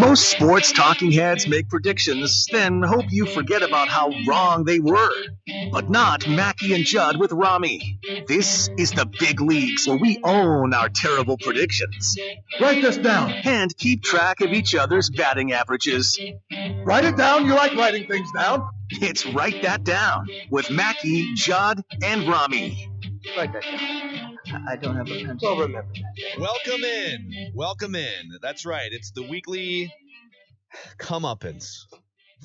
Most sports talking heads make predictions, then hope you forget about how wrong they were. But not Mackie and Judd with Rami. This is the big leagues where we own our terrible predictions. Write this down. And keep track of each other's batting averages. Write it down. You like writing things down. It's Write That Down with Mackie, Judd, and Rami. Write that down. I don't have a pencil. Well, remember that. Welcome in. That's right. It's the weekly comeuppance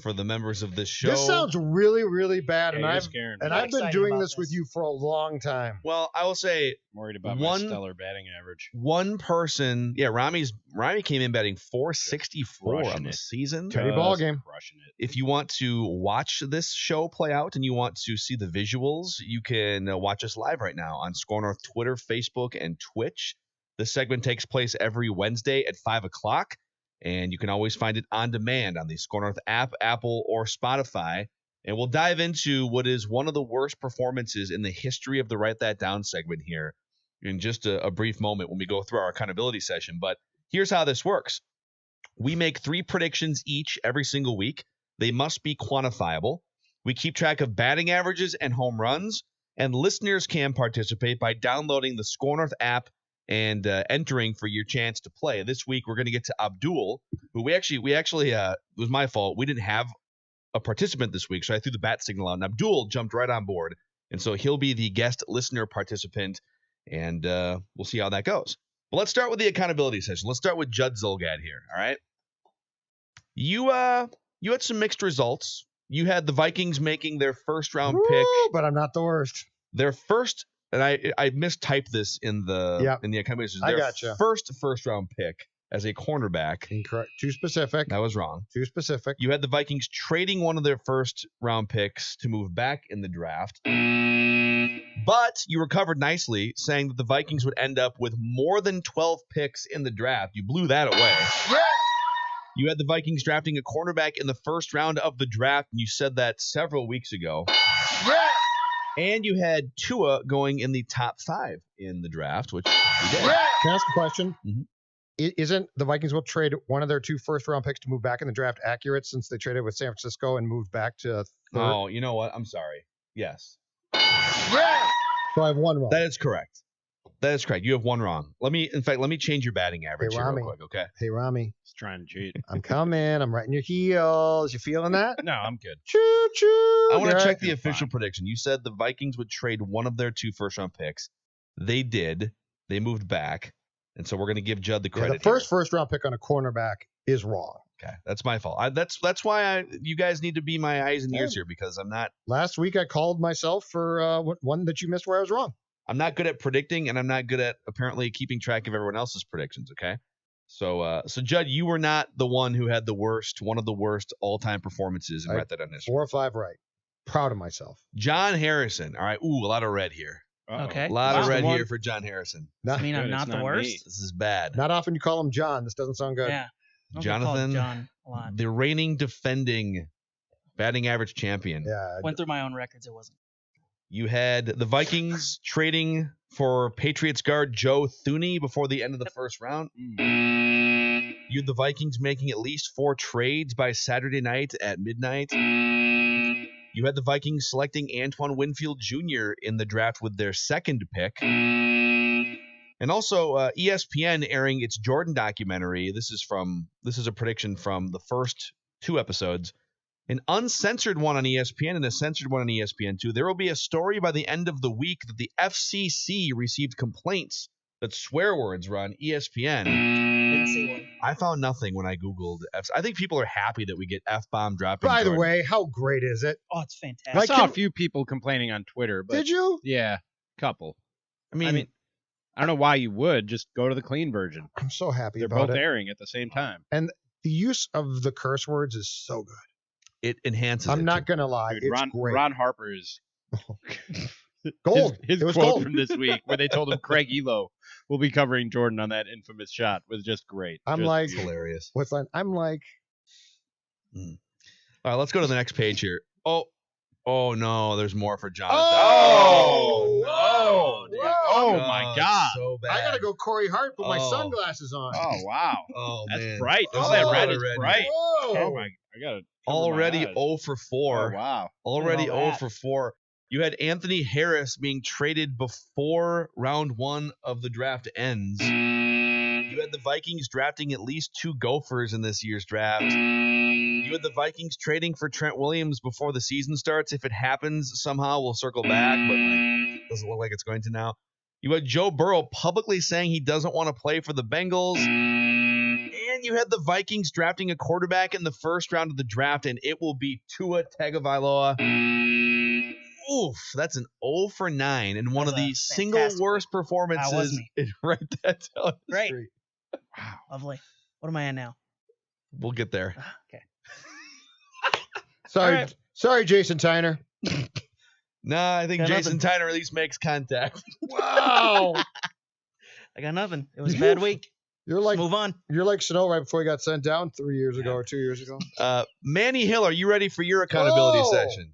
for the members of this show. This sounds really, really bad, and I've been doing this with you for a long time. Well, I will say, I'm worried about my stellar batting average. One person, Rami came in batting .464 on the season. Teddy ball game. Crushing it. If you want to watch this show play out and you want to see the visuals, you can watch us live right now on SKOR North Twitter, Facebook, and Twitch. This segment takes place every Wednesday at 5 o'clock. And you can always find it on demand on the SKOR North app, Apple, or Spotify. And we'll dive into what is one of the worst performances in the history of the Write That Down segment here in just a brief moment when we go through our accountability session. But here's how this works. We make 3 predictions each every single week. They must be quantifiable. We keep track of batting averages and home runs. And listeners can participate by downloading the SKOR North app and entering for your chance to play. This week, we're going to get to Abdul, who we actually, it was my fault. We didn't have a participant this week, so I threw the bat signal out, and Abdul jumped right on board. And so he'll be the guest listener participant, and we'll see how that goes. But let's start with the accountability session. Let's start with Judd Zulgad here, all right? You had some mixed results. You had the Vikings making their first-round pick. But I'm not the worst. Their first... And I mistyped this in the accountability. I gotcha. First round pick as a cornerback. Incorrect. Too specific. That was wrong. Too specific. You had the Vikings trading one of their first round picks to move back in the draft. But you recovered nicely, saying that the Vikings would end up with more than 12 picks in the draft. You blew that away. Yeah. You had the Vikings drafting a cornerback in the first round of the draft, and you said that several weeks ago. Yeah. And you had Tua going in the top 5 in the draft, which you did. Yeah. Can I ask a question? Mm-hmm. Isn't the Vikings will trade one of their 2 first-round picks to move back in the draft accurate since they traded with San Francisco and moved back to third? Oh, you know what? I'm sorry. Yes. Yeah. So I have one wrong. That is correct. You have one wrong. Let me change your batting average here real quick, okay? Hey, Rami. He's trying to cheat. I'm coming. I'm right in your heels. You feeling that? No, I'm good. Choo-choo. I want to check the official prediction. You said the Vikings would trade one of their 2 first-round picks. They did. They moved back. And so we're going to give Judd the credit. The first-round pick on a cornerback is wrong. Okay, that's my fault. That's why you guys need to be my eyes and ears here, because I'm not. Last week I called myself for one that you missed where I was wrong. I'm not good at predicting, and I'm not good at apparently keeping track of everyone else's predictions. Okay, so Judd, you were not the one who had one of the worst all-time performances in Write That Down history. 4 or 5 right. Proud of myself. John Harrison. All right. Ooh, a lot of red here. Uh-oh. Okay. A lot of red here for John Harrison. I mean, I'm not the worst. This is bad. Not often you call him John. This doesn't sound good. Yeah. Jonathan, John a lot. the reigning defending batting average champion. Yeah. Went through my own records. It wasn't. You had the Vikings trading for Patriots guard Joe Thuney before the end of the first round. You had the Vikings making at least 4 trades by Saturday night at midnight. You had the Vikings selecting Antoine Winfield Jr. in the draft with their 2nd pick. And also ESPN airing its Jordan documentary. This is a prediction from the first 2 episodes. An uncensored one on ESPN and a censored one on ESPN2. There will be a story by the end of the week that the FCC received complaints that swear words were on ESPN. Didn't see one. I found nothing when I Googled FCC. I think people are happy that we get F-bomb dropping. By the way, how great is it? Oh, it's fantastic. I saw a few people complaining on Twitter. But did you? Yeah, couple. I mean, I don't know why you would. Just go to the clean version. I'm so happy They're about both it. airing at the same time. And the use of the curse words is so good. it enhances I'm it not too. going to lie. Dude, It's great. Ron Harper is Gold. His It was quote gold. from this week where they told him Craig Elo will be covering Jordan on that infamous shot was just great. I'm Just like, beautiful. Hilarious. what's that? I'm like, All right, let's go to the next page here. Oh no, there's more for Jonathan. Oh, no. Oh, my God. So bad. I gotta go Corey Hart. Put my Oh. sunglasses on. Oh, wow. Oh, That's man. bright. There's Oh, that a red lot is of bright. Whoa. Oh, my. I got to Already 0 for 4. Oh, wow. Already Look at all 0 that. for 4. You had Anthony Harris being traded before round 1 of the draft ends. You had the Vikings drafting at least 2 Gophers in this year's draft. You had the Vikings trading for Trent Williams before the season starts. If it happens, somehow we'll circle back, but doesn't look like it's going to now. You had Joe Burrow publicly saying he doesn't want to play for the Bengals. And you had the Vikings drafting a quarterback in the first round of the draft, and it will be Tua Tagovailoa. Oof, that's an 0 for 9 and one That of was the a single fantastic worst That was performances me. in Write That Down Great. history. Wow. Lovely. What am I at now? We'll get there. Okay. Sorry, All right. sorry, Jason Tyner. Nah, I think Got Jason nothing. Tyner at least makes contact. Wow. I got nothing. It was a bad week. You're Let's like move on. Snow right before he got sent down 3 years ago or 2 years ago. Manny Hill, are you ready for your accountability Oh. session?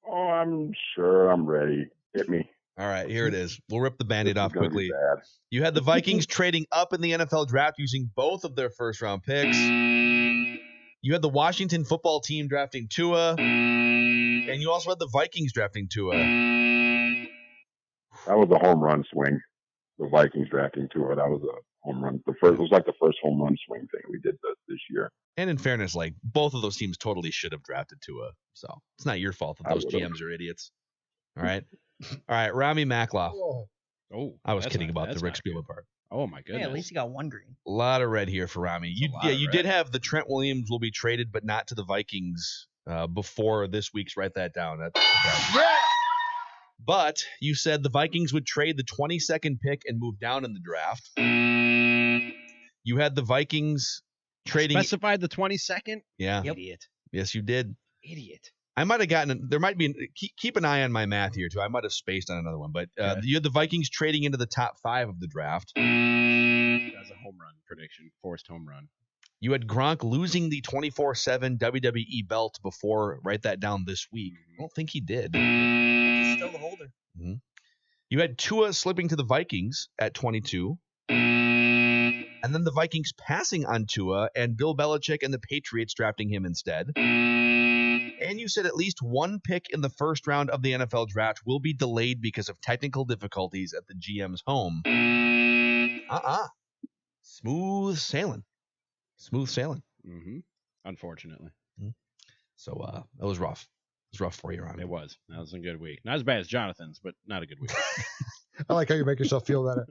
Oh, I'm sure I'm ready. Hit me. All right, here it is. We'll rip the Band-Aid This is off gonna be quickly. bad. You had the Vikings trading up in the NFL draft using both of their first-round picks. You had the Washington football team drafting Tua. And you also had the Vikings drafting Tua. That was a home run swing. The Vikings drafting Tua. That was a home run. It was like the first home run swing thing we did this year. And in fairness, like, both of those teams totally should have drafted Tua. So it's not your fault that I those would've. GMs are idiots. All right. All right, Rami Makloff. Oh. Oh, I was that's kidding not- about that's the Rick not good. Spielman part. Oh, my goodness. Yeah, at least you got one green. A lot of red here for Rami. a lot of You red. did have the Trent Williams will be traded, but not to the Vikings before this week's Write That Down. That's okay. Yeah. But you said the Vikings would trade the 22nd pick and move down in the draft. You had the Vikings trading. Specified the 22nd? Yeah. Yep. Idiot. Yes, you did. Idiot. I might have gotten. There might be. Keep an eye on my math here too. I might have spaced on another one, but Okay. you had the Vikings trading into the top 5 of the draft. That was a home run prediction. Forced home run. You had Gronk losing the 24/7 WWE belt before Write That Down this week. I don't think he did. He's still the holder. You had Tua slipping to the Vikings at 22. And then the Vikings passing on Tua and Bill Belichick and the Patriots drafting him instead. And you said at least one pick in the first round of the NFL draft will be delayed because of technical difficulties at the GM's home. Smooth sailing. Smooth sailing. Mm-hmm. Unfortunately. So that was rough. It was rough for you, Ron. It was. That was a good week. Not as bad as Jonathan's, but not a good week. I like how you make yourself feel better.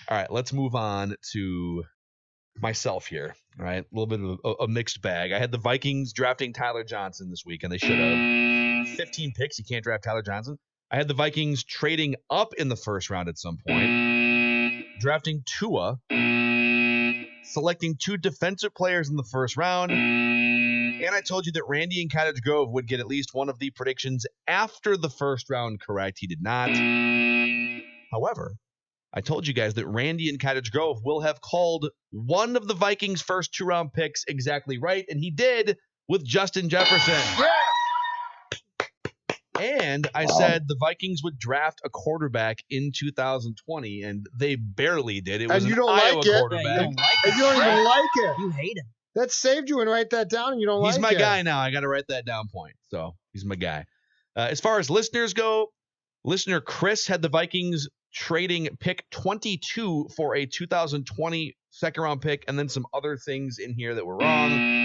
All right, let's move on to myself here. All right, a little bit of a mixed bag. I had the Vikings drafting Tyler Johnson this week, and they should have. 15 picks, you can't draft Tyler Johnson. I had the Vikings trading up in the first round at some point, drafting Tua, selecting 2 defensive players in the first round, and I told you that Randy in Cottage Grove would get at least one of the predictions after the first round correct. He did not. However, I told you guys that Randy in Cottage Grove will have called one of the Vikings' first 2-round picks exactly right, and he did with Justin Jefferson. And I said the Vikings would draft a quarterback in 2020, and they barely did. It was And you an don't Iowa like it. quarterback. Yeah, you don't like And you don't even like it. You hate him. That saved you and write that down, and you don't He's like my it. guy now. I got to write that down point. So he's my guy. As far as listeners go, listener Chris had the Vikings trading pick 22 for a 2020 second-round pick, and then some other things in here that were wrong.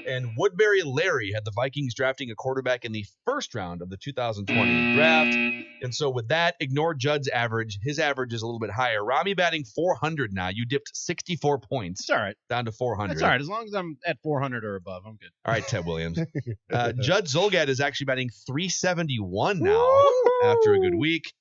And Woodbury Larry had the Vikings drafting a quarterback in the first round of the 2020 draft. And so with that, ignore Judd's average. His average is a little bit higher. Rami batting 400 now. You dipped 64 points. It's all right. Down to 400. That's all right. As long as I'm at 400 or above, I'm good. All right, Ted Williams. Judd Zolgad is actually batting 371 now after a good week.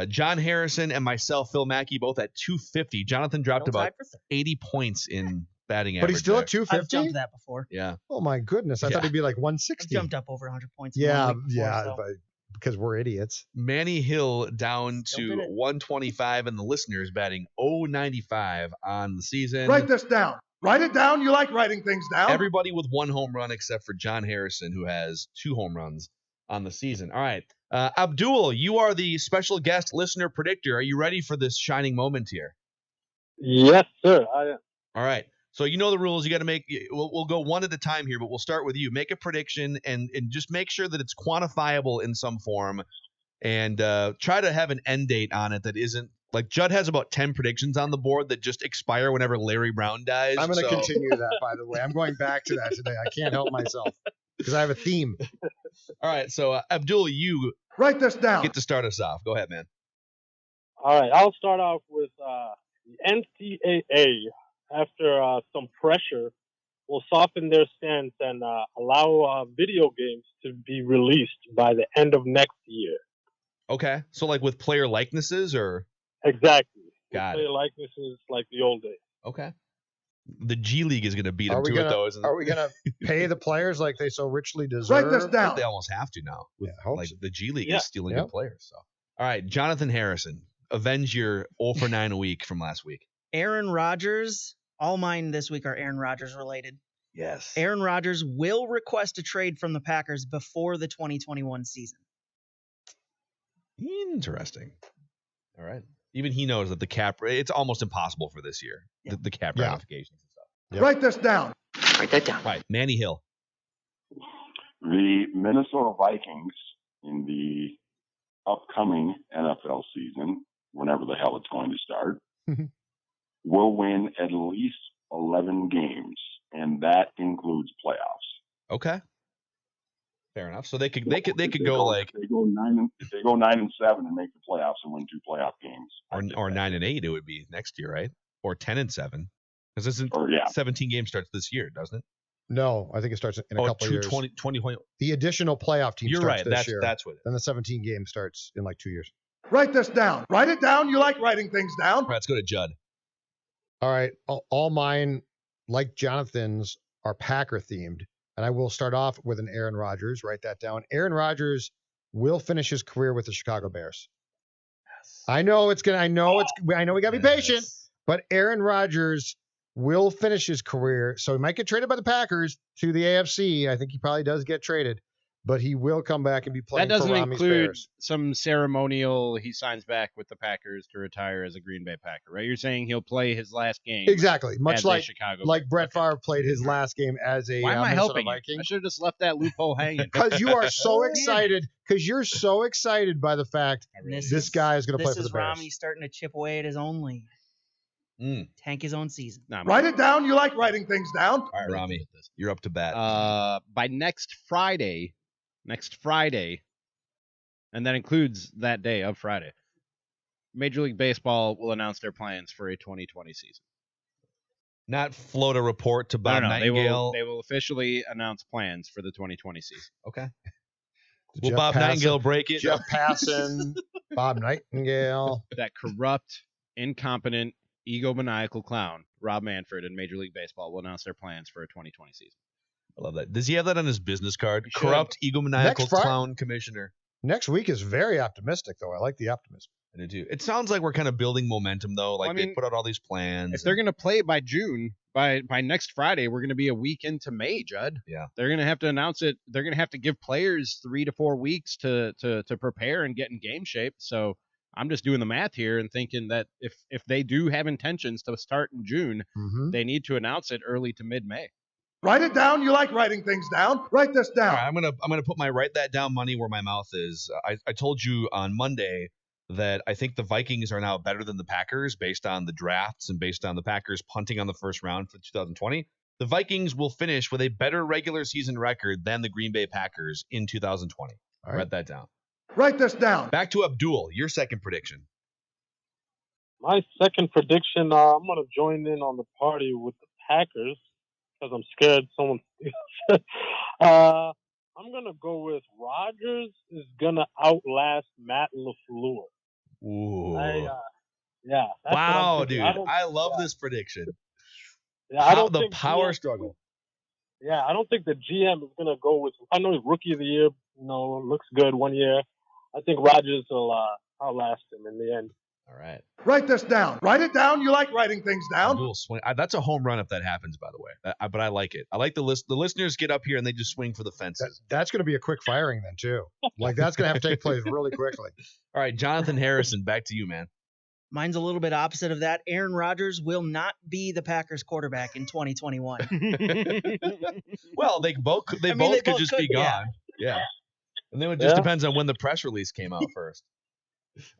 John Harrison and myself, Phil Mackey, both at 250. Jonathan dropped Don't tie about for third. 80 points in batting But average. he's still there. at I've 250? jumped that before. Yeah. Oh, my goodness. I Yeah. thought he'd be like I've 160. jumped up over 100 points. in Yeah, one week before, yeah, so. but because we're idiots. Manny Hill down Still to did it. 125, and the listeners batting 095 on the season. Write this down. Write it down. You like writing things down. Everybody with 1 home run except for John Harrison, who has 2 home runs on the season. All right. Abdul, you are the special guest listener predictor. Are you ready for this shining moment here? Yes, sir. All right. So you know the rules. You got to make. We'll go one at a time here, but we'll start with you. Make a prediction and just make sure that it's quantifiable in some form, and try to have an end date on it that isn't like Judd has about 10 predictions on the board that just expire whenever Larry Brown dies. I'm going to continue that, by the way. I'm going back to that today. I can't help myself because I have a theme. All right. So Abdul, you Write this down. get to start us off. Go ahead, man. All right. I'll start off with the NCAA. After some pressure, will soften their stance and allow video games to be released by the end of next year. Okay. So like with player likenesses or Exactly. Got Player likenesses like the old days. okay. The G League is going to beat them Are we to it, gonna though, isn't it? Are we gonna pay the players like they so richly deserve? Write this I think down. they almost have to now. Yeah, I hope Like so. the G League Yeah. is stealing Yep. good players. So, all right, Jonathan Harrison, avenge your 0 for 9 a week from last week. Aaron Rodgers. All mine this week are Aaron Rodgers related. Yes. Aaron Rodgers will request a trade from the Packers before the 2021 season. Interesting. All right. Even he knows that the cap. It's almost impossible for this year. Yeah. The cap Yeah. ramifications and stuff. Yep. Write this down. Write that down. Right, Manny Hill. The Minnesota Vikings in the upcoming NFL season, whenever the hell it's going to start, will win at least 11 games, and that includes playoffs. Okay. Fair enough. So they could If go like if they go 9-7 and make the playoffs and win 2 playoff games, or 9-8. It would be next year, right? Or 10-7. Because isn't or yeah, 17 games starts this year, doesn't it? No, I think it starts in a couple of years. 20. The additional playoff team You're starts right. this year. That's what it is. Then the 17 game starts in like 2 years. Write this down. Write it down. You like writing things down. All right, let's go to Judd. All right, all mine, like Jonathan's, are Packer themed, and I will start off with an Aaron Rodgers. Write that down. Aaron Rodgers will finish his career with the Chicago Bears. I know it's gonna. I know we gotta be patient, but Aaron Rodgers will finish his career. So he might get traded by the Packers to the AFC. I think he probably does get traded, but he will come back and be playing That doesn't for Rami's include Bears. some ceremonial. He signs back with the Packers to retire as a Green Bay Packer, right? You're saying he'll play his last game Exactly, much as a like Chicago Brett Bear. Favre played his last game as a Why am I Minnesota helping you? Viking. I should have just left that loophole hanging. Because you are so excited. Because you're so excited by the fact this guy is going to play for the This is Bears. Rami starting to chip away at his own lead. Tank his own season. Nah, I'm Write it down. You like writing things down. All right, Rami, you're up to bat. by next Friday, and that includes that day of Friday, Major League Baseball will announce their plans for a 2020 season. Not float a report to No, Bob no, Nightingale. They will officially announce plans for the 2020 season. Okay. Jeff Will Bob Passan- Nightingale break it? Jeff Passan, Bob Nightingale. That corrupt, incompetent, egomaniacal clown, Rob Manfred in Major League Baseball, will announce their plans for a 2020 season. I love that. Does he have that on his business card? He should. Corrupt, egomaniacal Next Friday- clown commissioner. Next week is very optimistic, though. I like the optimism. I do too. It sounds like we're kind of building momentum, though. Like Well, I they mean, put out all these plans. If they're going to play by June, by next Friday, we're going to be a week into May, Judd. Yeah. They're going to have to announce it. They're going to have to give players 3 to 4 weeks to prepare and get in game shape. So I'm just doing the math here and thinking that if they do have intentions to start in June, Mm-hmm. they need to announce it early to mid-May. Write it down. You like writing things down. Write this All down. right, I'm gonna put my write that down money where my mouth is. I told you on Monday that I think the Vikings are now better than the Packers based on the drafts and based on the Packers punting on the first round for 2020. The Vikings will finish with a better regular season record than the Green Bay Packers in 2020. All right. Write that down. Write this down. Back to Abdul, your second prediction. My second prediction, I'm going to join in on the party with the Packers because I'm scared someone steals. I'm going to go with Rodgers is going to outlast Matt LaFleur. Ooh. Yeah. that's what I'm Wow, thinking. dude. I love this prediction. Yeah, I don't the think power GM struggle. Yeah, I don't think the GM is going to go with. I know he's rookie of the year. Looks good 1 year. I think Rodgers will outlast him in the end. All right. Write this down. Write it down. You like writing things down. Abdul swing. That's a home run if that happens, by the way. But I like it. I like the listeners get up here and they just swing for the fences. That's going to be a quick firing then, too. Like, that's going to have to take place really quickly. All right, Jonathan Harrison, back to you, man. Mine's a little bit opposite of that. Aaron Rodgers will not be the Packers quarterback in 2021. Well, they both could just be gone. Yeah. And then it just depends on when the press release came out first.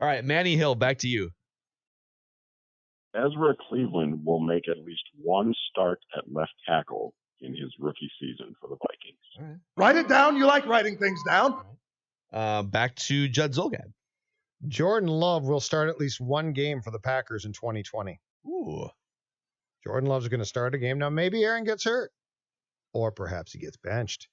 All right, Manny Hill, back to you. Ezra Cleveland will make at least one start at left tackle in his rookie season for the Vikings. All right. Write it down. You like writing things down. Back to Judd Zulgad. Jordan Love will start at least one game for the Packers in 2020. Ooh. Jordan Love's going to start a game. Now, maybe Aaron gets hurt. Or perhaps he gets benched.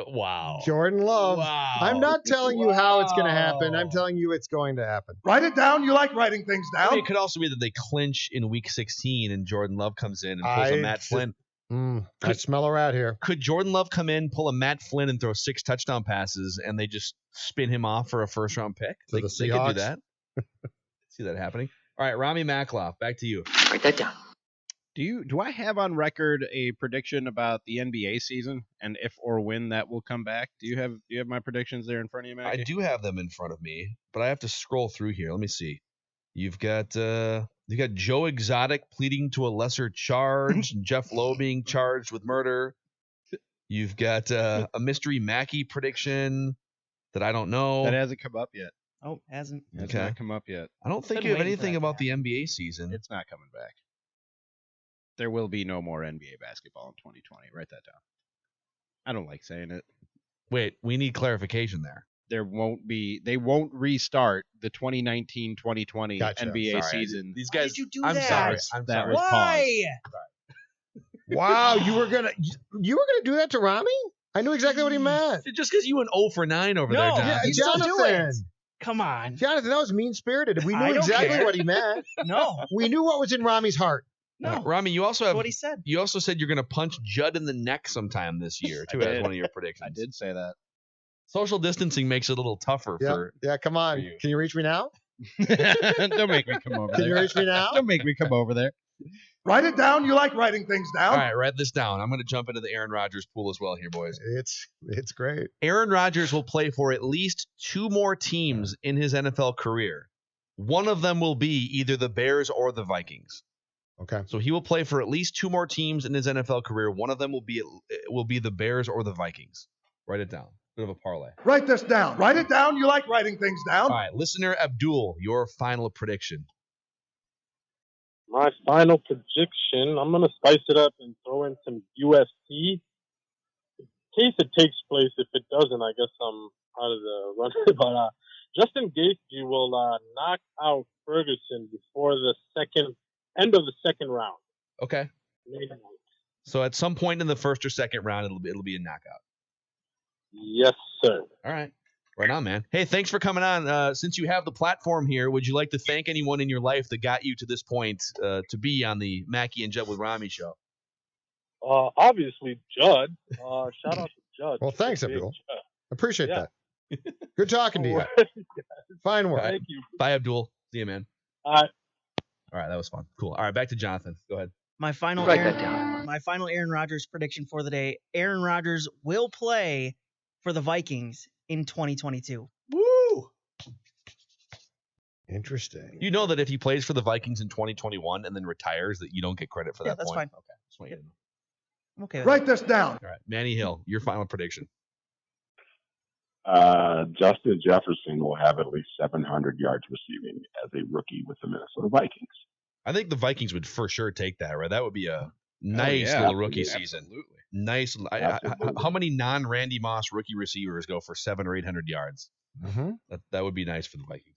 Wow. Jordan Love. Wow. I'm not telling you how it's going to happen. I'm telling you it's going to happen. Write it down. You like writing things down. I mean, it could also be that they clinch in week 16 and Jordan Love comes in and pulls a Matt Flynn. I smell a rat here. Could Jordan Love come in, pull a Matt Flynn, and throw 6 touchdown passes, and they just spin him off for a first-round pick? They could do that. See that happening. All right, Rami Makloff, back to you. Write that down. Do I have on record a prediction about the NBA season and if or when that will come back? Do you have my predictions there in front of you, Mackie? I do have them in front of me, but I have to scroll through here. Let me see. You've got Joe Exotic pleading to a lesser charge, and Jeff Lowe being charged with murder. You've got a mystery Mackey prediction that I don't know. That hasn't come up yet. Oh, hasn't. It's not come up yet. I don't think Been you have waiting for anything that about the NBA season. It's not coming back. There will be no more NBA basketball in 2020. Write that down. I don't like saying it. Wait, we need clarification there. They won't restart the 2019-2020 Gotcha. NBA Sorry. season. These Why guys, did you do I'm that? sorry. That was Why? Wow, you were gonna do that to Rami? I knew exactly what he meant. Just because you went 0 for 9 over there, No, John. you still do Jonathan. it. Come on. Jonathan, that was mean-spirited. We I knew don't exactly care. what he meant. No. We knew what was in Rami's heart. No. Rami, you also That's have what he said. You also said you're going to punch Judd in the neck sometime this year, too, I as did. one of your predictions. I did say that. Social distancing makes it a little tougher for. Yeah, come on. you. Can you reach me now? Don't make me come over Can you there. reach me now? Don't make me come over there. Write it down. You like writing things down. All right, write this down. I'm going to jump into the Aaron Rodgers pool as well here, boys. It's great. Aaron Rodgers will play for at least 2 more teams in his NFL career. One of them will be either the Bears or the Vikings. Okay. So he will play for at least 2 more teams in his NFL career. One of them will be the Bears or the Vikings. Write it down. Bit of a parlay. Write this down. Write it down. You like writing things down. All right, listener Abdul, your final prediction. My final prediction, I'm going to spice it up and throw in some UFC. In case it takes place, if it doesn't, I guess I'm out of the run. But Justin Gaethje will knock out Ferguson before the end of the second round. Okay. So at some point in the first or second round, it'll be a knockout. Yes, sir. All right. Right on, man. Hey, thanks for coming on. Since you have the platform here, would you like to thank anyone in your life that got you to this point to be on the Mackie and Judd with Rami show? Obviously, Judd. Shout out to Judd. Well, thanks, Big Abdul. Judd. Appreciate Yeah. that. Good talking to you. Fine work. Thank you. Bye, Abdul. See you, man. All right. All right, that was fun. Cool. All right, back to Jonathan. Go ahead. My final Aaron Rodgers prediction for the day. Aaron Rodgers will play for the Vikings in 2022. Woo! Interesting. You know that if he plays for the Vikings in 2021 and then retires, that you don't get credit for that that's point? fine. Okay. Just want you to know. I'm okay with Write this down. All right. Manny Hill, your final prediction. Justin Jefferson will have at least 700 yards receiving as a rookie with the Minnesota Vikings. I think the Vikings would for sure take that, right? That would be a nice little rookie season. Absolutely. Nice. How many non-Randy Moss rookie receivers go for 700 or 800 yards? Mm-hmm. That would be nice for the Vikings.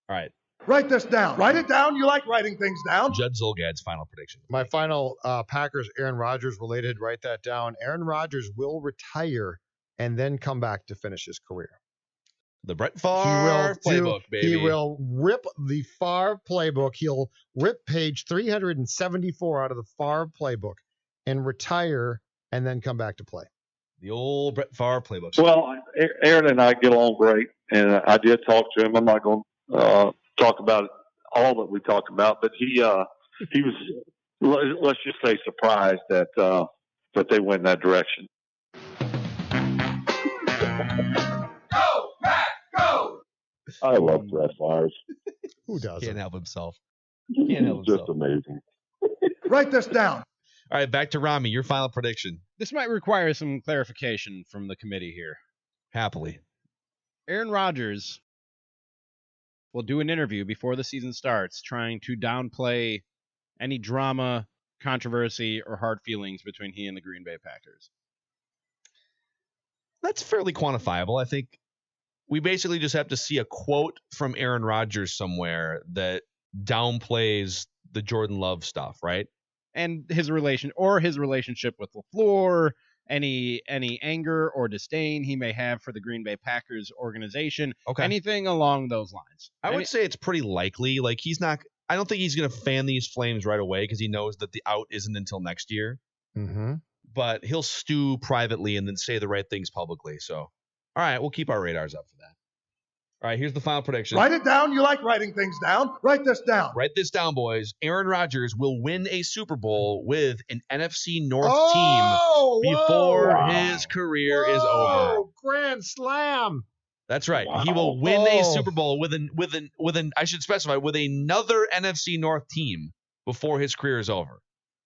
All right. Write this down. Write it down. You like writing things down. Judd Zulgad's final prediction. My final Packers Aaron Rodgers related. Write that down. Aaron Rodgers will retire and then come back to finish his career. The Brett Favre playbook, baby. He will rip the Favre playbook. He'll rip page 374 out of the Favre playbook and retire and then come back to play. The old Brett Favre playbook. Well, Aaron and I get along great, and I did talk to him. I'm not going to talk about it all that we talked about, but he was, let's just say, surprised that they went in that direction. Go, Pack, go! I love Brett Favre. Who doesn't? Can't help himself. He's just amazing. Write this down. All right, back to Rami. Your final prediction. This might require some clarification from the committee here. Happily. Aaron Rodgers will do an interview before the season starts trying to downplay any drama, controversy, or hard feelings between he and the Green Bay Packers. That's fairly quantifiable. I think we basically just have to see a quote from Aaron Rodgers somewhere that downplays the Jordan Love stuff, right? And his relationship with LaFleur, any anger or disdain he may have for the Green Bay Packers organization, anything along those lines. I would say it's pretty likely. Like I don't think he's going to fan these flames right away because he knows that the out isn't until next year. Mm-hmm. But he'll stew privately and then say the right things publicly. So, all right, we'll keep our radars up for that. All right, here's the final prediction. Write it down. You like writing things down. Write this down. Write this down, boys. Aaron Rodgers will win a Super Bowl with an NFC North team before his career is over. Grand slam. That's right. He will win a Super Bowl with an I should specify, with another NFC North team before his career is over.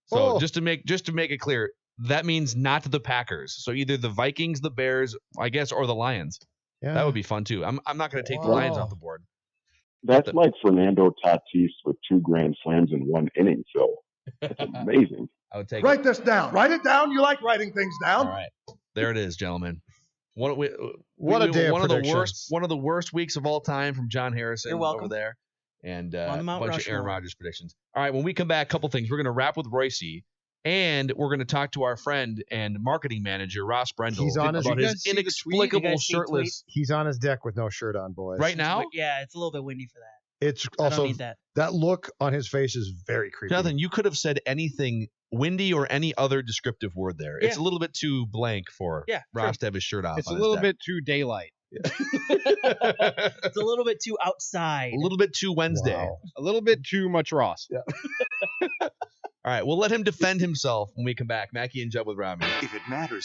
So just to make it clear, that means not the Packers. So either the Vikings, the Bears, I guess, or the Lions. Yeah. That would be fun too. I'm not going to take the Lions off the board. That's like Fernando Tatis with 2 grand slams in 1 inning, Phil. That's amazing. I would take Write this down. Write it down. You like writing things down. All right. There it is, gentlemen. What a day of predictions. One of the worst weeks of all time from John Harrison over there. And a bunch of Aaron Rodgers predictions. All right, when we come back, a couple things. We're going to wrap with Royce, and we're going to talk to our friend and marketing manager, Ross Brendel, about his inexplicable shirtless. He's on his deck with no shirt on, boys. Right now? Yeah, it's a little bit windy for that. It's also that look on his face is very creepy. Jonathan, you could have said anything windy or any other descriptive word there. Yeah. It's a little bit too blank for Ross to have his shirt off. It's a little bit too daylight. It's a little bit too outside. A little bit too Wednesday. Wow. A little bit too much Ross. Yeah. All right, we'll let him defend himself when we come back. Mackie and Judd with Rami. If it matters.